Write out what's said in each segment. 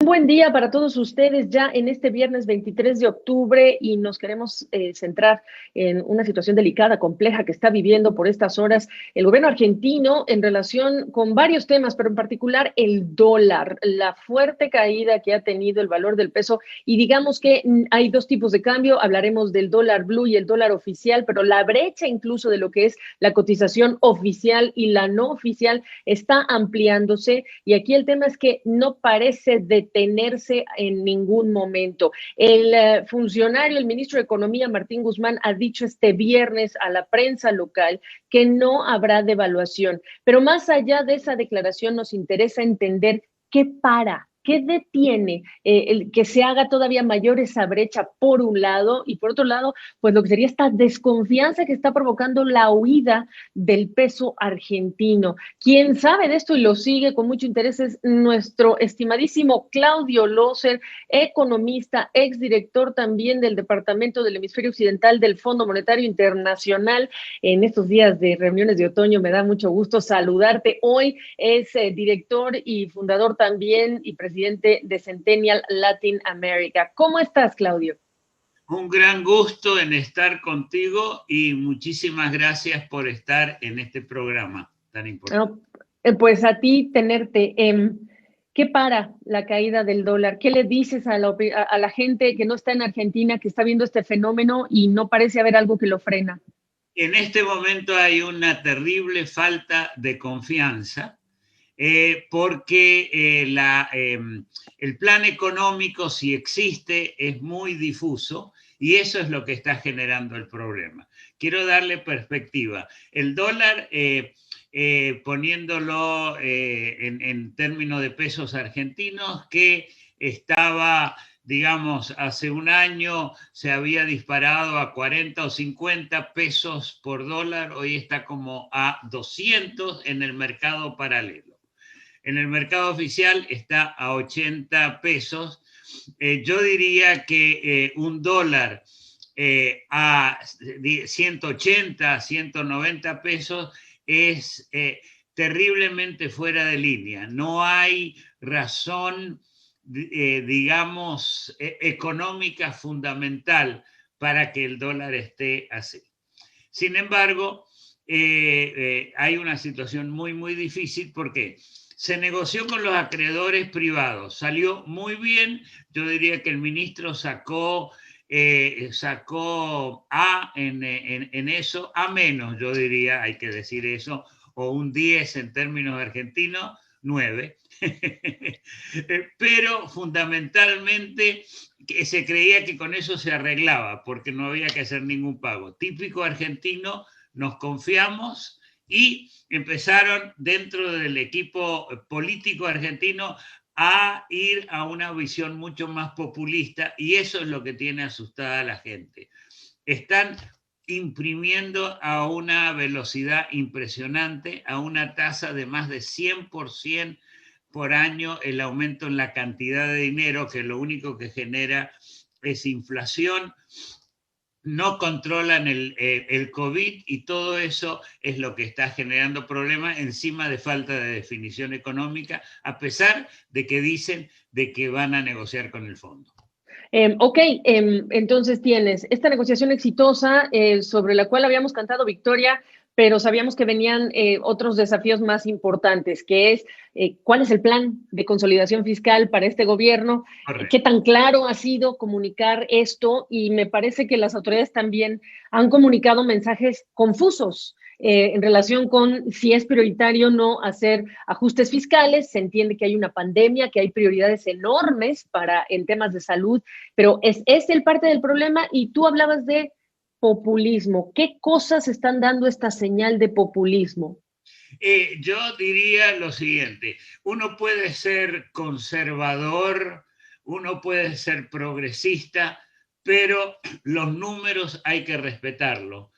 buen día para todos ustedes ya en este viernes 23 de octubre y nos queremos centrar en una situación delicada, compleja que está viviendo por estas horas el gobierno argentino en relación con varios temas, pero en particular el dólar, la fuerte caída que ha tenido el valor del peso y digamos que hay dos tipos de cambio, hablaremos del dólar blue y el dólar oficial, pero la brecha incluso de lo que es la cotización oficial y la no oficial está ampliándose y aquí el tema es que no parece detenerse en ningún momento. El funcionario, el ministro de Economía, Martín Guzmán, ha dicho este viernes a la prensa local que no habrá devaluación. Pero más allá de esa declaración, nos interesa entender qué detiene el que se haga todavía mayor esa brecha por un lado y por otro lado, pues lo que sería esta desconfianza que está provocando la huida del peso argentino. Quien sabe de esto y lo sigue con mucho interés es nuestro estimadísimo Claudio Loser, economista, exdirector también del Departamento del Hemisferio Occidental del Fondo Monetario Internacional. En estos días de reuniones de otoño me da mucho gusto saludarte. Hoy es director y fundador también y presidente de Centennial Latin America. ¿Cómo estás, Claudio? Un gran gusto en estar contigo y muchísimas gracias por estar en este programa tan importante. Pues a ti tenerte. ¿Qué para la caída del dólar? ¿Qué le dices a la gente que no está en Argentina, que está viendo este fenómeno y no parece haber algo que lo frena? En este momento hay una terrible falta de confianza porque el plan económico, si existe, es muy difuso y eso es lo que está generando el problema. Quiero darle perspectiva. El dólar, poniéndolo en términos de pesos argentinos, que estaba, digamos, hace un año se había disparado a 40 o 50 pesos por dólar, hoy está como a 200 en el mercado paralelo. En el mercado oficial está a 80 pesos. Yo diría que un dólar a 180, 190 pesos es terriblemente fuera de línea. No hay razón, digamos, económica fundamental para que el dólar esté así. Sin embargo, hay una situación muy, muy difícil porque se negoció con los acreedores privados, salió muy bien. Yo diría que el ministro sacó A en eso, A menos, yo diría, hay que decir eso, o un 10 en términos argentinos, 9. Pero fundamentalmente que se creía que con eso se arreglaba porque no había que hacer ningún pago. Típico argentino, nos confiamos y empezaron dentro del equipo político argentino a ir a una visión mucho más populista y eso es lo que tiene asustada a la gente. Están imprimiendo a una velocidad impresionante, a una tasa de más de 100% por año el aumento en la cantidad de dinero, que lo único que genera es inflación. No controlan el COVID y todo eso es lo que está generando problemas encima de falta de definición económica, a pesar de que dicen de que van a negociar con el fondo. Entonces tienes esta negociación exitosa sobre la cual habíamos cantado victoria, pero sabíamos que venían otros desafíos más importantes, que es cuál es el plan de consolidación fiscal para este gobierno, qué tan claro ha sido comunicar esto y me parece que las autoridades también han comunicado mensajes confusos. En relación con si es prioritario o no hacer ajustes fiscales. Se entiende que hay una pandemia, que hay prioridades enormes en temas de salud, pero es el parte del problema y tú hablabas de populismo. ¿Qué cosas están dando esta señal de populismo? Yo diría lo siguiente, uno puede ser conservador, uno puede ser progresista, pero los números hay que respetarlos.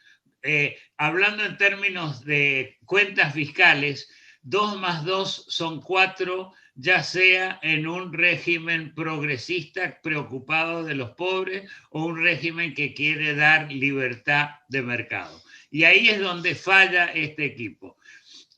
Hablando en términos de cuentas fiscales, 2 más 2 son 4, ya sea en un régimen progresista preocupado de los pobres o un régimen que quiere dar libertad de mercado. Y ahí es donde falla este equipo.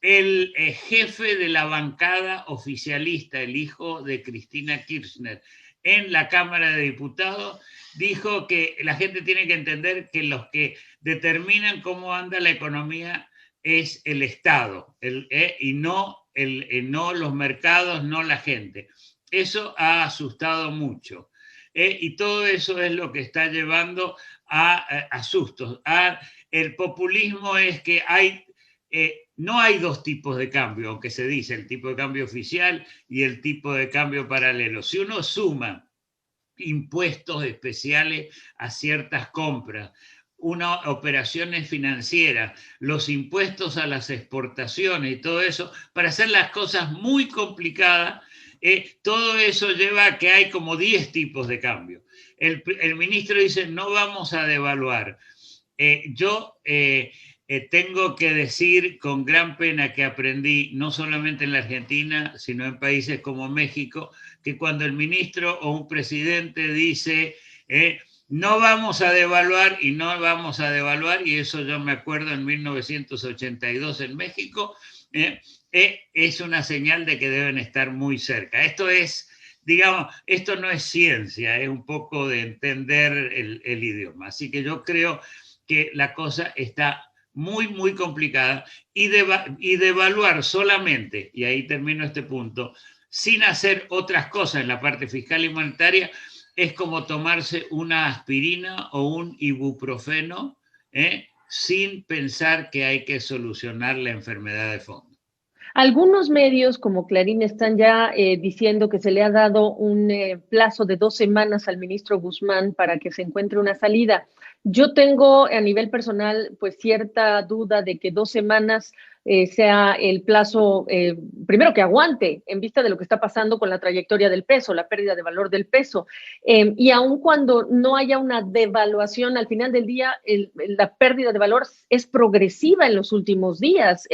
el jefe de la bancada oficialista, el hijo de Cristina Kirchner, en la Cámara de Diputados, dijo que la gente tiene que entender que los que determinan cómo anda la economía es el Estado, y no los mercados, no la gente. Eso ha asustado mucho. Y todo eso es lo que está llevando a sustos. El populismo es que no hay dos tipos de cambio, aunque se dice el tipo de cambio oficial y el tipo de cambio paralelo. Si uno suma impuestos especiales a ciertas compras, operaciones financieras, los impuestos a las exportaciones y todo eso, para hacer las cosas muy complicadas, todo eso lleva a que hay como 10 tipos de cambio. El ministro dice, no vamos a devaluar. Yo tengo que decir con gran pena que aprendí, no solamente en la Argentina, sino en países como México, que cuando el ministro o un presidente dice no vamos a devaluar y no vamos a devaluar, y eso yo me acuerdo en 1982 en México, es una señal de que deben estar muy cerca. Esto es, digamos, esto no es ciencia, es un poco de entender el idioma. Así que yo creo que la cosa está muy, muy complicada y devaluar solamente, y ahí termino este punto, sin hacer otras cosas en la parte fiscal y monetaria, es como tomarse una aspirina o un ibuprofeno sin pensar que hay que solucionar la enfermedad de fondo. Algunos medios como Clarín están ya diciendo que se le ha dado un plazo de 2 semanas al ministro Guzmán para que se encuentre una salida. Yo tengo a nivel personal pues cierta duda de que 2 semanas sea el plazo, primero que aguante en vista de lo que está pasando con la trayectoria del peso, la pérdida de valor del peso. Y aun cuando no haya una devaluación, al final del día la pérdida de valor es progresiva en los últimos días.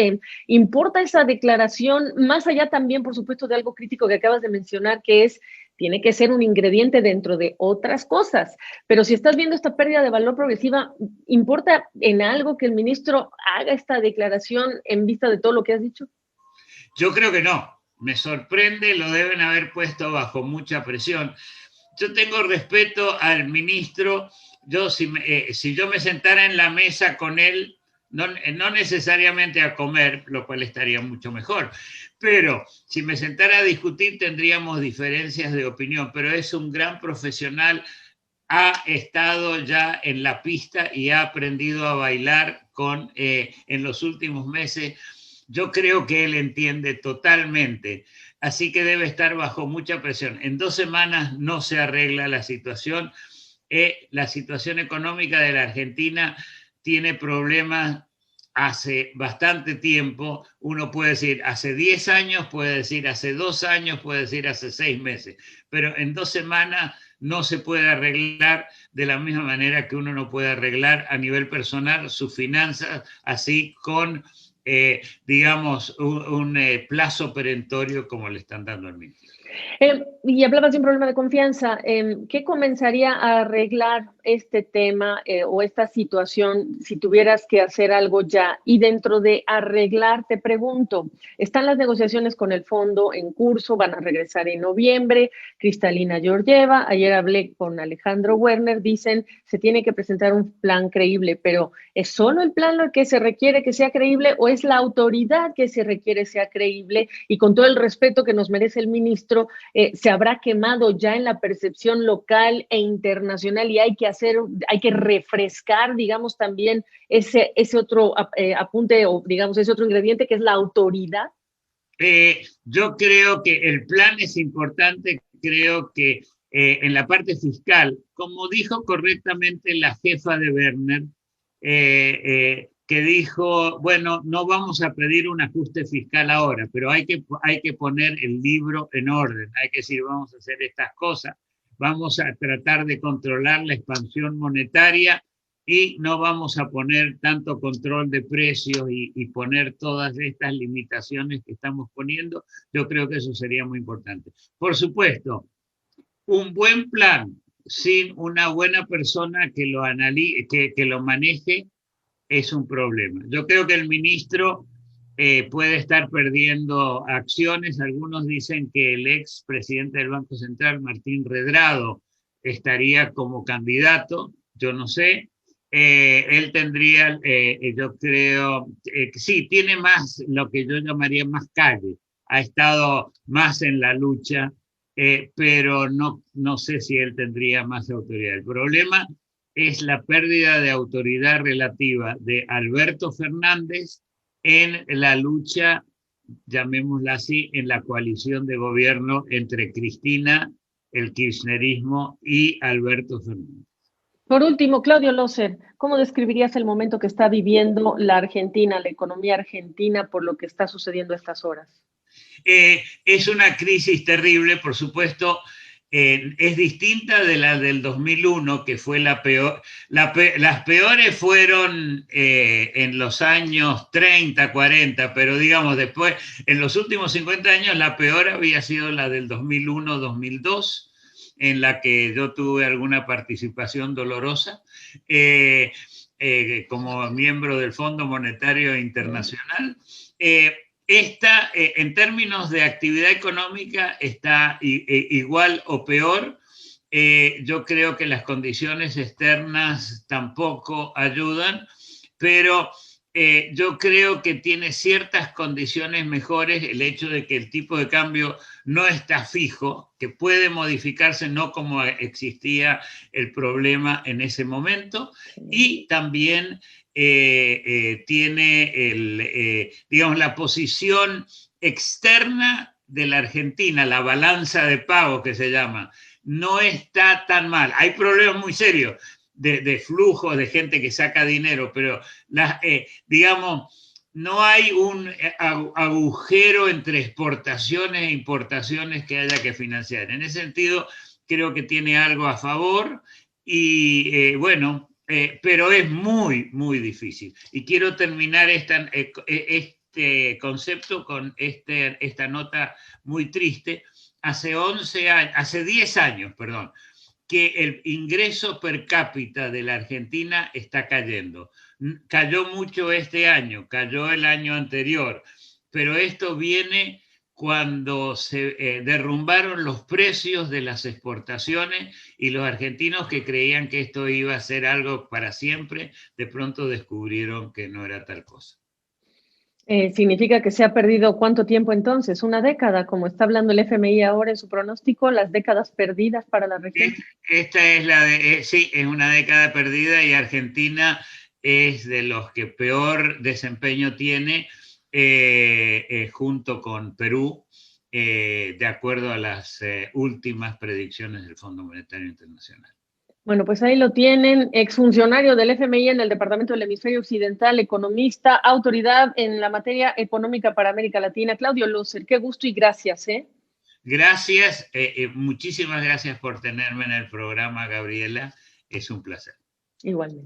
Importa esa declaración, más allá también, por supuesto, de algo crítico que acabas de mencionar, que es tiene que ser un ingrediente dentro de otras cosas. Pero si estás viendo esta pérdida de valor progresiva, ¿importa en algo que el ministro haga esta declaración en vista de todo lo que has dicho? Yo creo que no. Me sorprende, lo deben haber puesto bajo mucha presión. Yo tengo respeto al ministro. Si yo me sentara en la mesa con él, no necesariamente a comer, lo cual estaría mucho mejor, pero si me sentara a discutir tendríamos diferencias de opinión, pero es un gran profesional, ha estado ya en la pista y ha aprendido a bailar en los últimos meses. Yo creo que él entiende totalmente, así que debe estar bajo mucha presión. En 2 semanas no se arregla la situación. La situación económica de la Argentina tiene problemas hace bastante tiempo. Uno puede decir hace 10 años, puede decir hace 2 años, puede decir hace 6 meses, pero en 2 semanas no se puede arreglar de la misma manera que uno no puede arreglar a nivel personal sus finanzas, así con, digamos, un plazo perentorio como le están dando al ministro. Y hablabas de un problema de confianza. ¿Qué comenzaría a arreglar este tema o esta situación si tuvieras que hacer algo ya? Y dentro de arreglar, te pregunto, están las negociaciones con el fondo en curso, van a regresar en noviembre. Cristalina Georgieva, ayer hablé con Alejandro Werner, dicen se tiene que presentar un plan creíble, pero ¿es solo el plan lo que se requiere que sea creíble o es la autoridad que se requiere sea creíble? Y con todo el respeto que nos merece el ministro, se habrá quemado ya en la percepción local e internacional y hay que refrescar, digamos, también ese otro apunte o, digamos, ese otro ingrediente que es la autoridad. Yo creo que el plan es importante, creo que en la parte fiscal, como dijo correctamente la jefa de Werner, que dijo, bueno, no vamos a pedir un ajuste fiscal ahora, pero hay que poner el libro en orden, hay que decir, vamos a hacer estas cosas, vamos a tratar de controlar la expansión monetaria y no vamos a poner tanto control de precios y poner todas estas limitaciones que estamos poniendo. Yo creo que eso sería muy importante. Por supuesto, un buen plan sin una buena persona que lo analice, que lo maneje, es un problema. Yo creo que el ministro puede estar perdiendo acciones. Algunos dicen que el ex presidente del Banco Central, Martín Redrado, estaría como candidato, yo no sé. Él tendría, yo creo, sí, tiene más, lo que yo llamaría más calle, ha estado más en la lucha, pero no sé si él tendría más autoridad. El problema es la pérdida de autoridad relativa de Alberto Fernández en la lucha, llamémosla así, en la coalición de gobierno entre Cristina, el kirchnerismo y Alberto Fernández. Por último, Claudio Loser, ¿cómo describirías el momento que está viviendo la Argentina, la economía argentina, por lo que está sucediendo a estas horas? Es una crisis terrible, por supuesto. Es distinta de la del 2001, que fue la peor. Las peores fueron en los años 30, 40, pero digamos después, en los últimos 50 años, la peor había sido la del 2001, 2002, en la que yo tuve alguna participación dolorosa como miembro del Fondo Monetario Internacional. Esta, en términos de actividad económica, está igual o peor. Yo creo que las condiciones externas tampoco ayudan, pero yo creo que tiene ciertas condiciones mejores el hecho de que el tipo de cambio no está fijo, que puede modificarse, no como existía el problema en ese momento, y también tiene digamos, la posición externa de la Argentina, la balanza de pago que se llama, no está tan mal. Hay problemas muy serios de flujo de gente que saca dinero, pero digamos, no hay un agujero entre exportaciones e importaciones que haya que financiar. En ese sentido, creo que tiene algo a favor y bueno, pero es muy, muy difícil. Y quiero terminar este concepto con esta nota muy triste. Hace 10 años, perdón, que el ingreso per cápita de la Argentina está cayendo. Cayó mucho este año, cayó el año anterior, pero esto viene cuando se derrumbaron los precios de las exportaciones y los argentinos que creían que esto iba a ser algo para siempre, de pronto descubrieron que no era tal cosa. ¿Significa que se ha perdido cuánto tiempo entonces? ¿Una década? Como está hablando el FMI ahora en su pronóstico, las décadas perdidas para la región. Esta es sí, es una década perdida y Argentina es de los que peor desempeño tiene junto con Perú, de acuerdo a las últimas predicciones del Fondo Monetario Internacional. Bueno, pues ahí lo tienen, exfuncionario del FMI en el Departamento del Hemisferio Occidental, economista, autoridad en la materia económica para América Latina, Claudio Loser. Qué gusto y gracias, ¿eh? Gracias, muchísimas gracias por tenerme en el programa, Gabriela. Es un placer. Igualmente.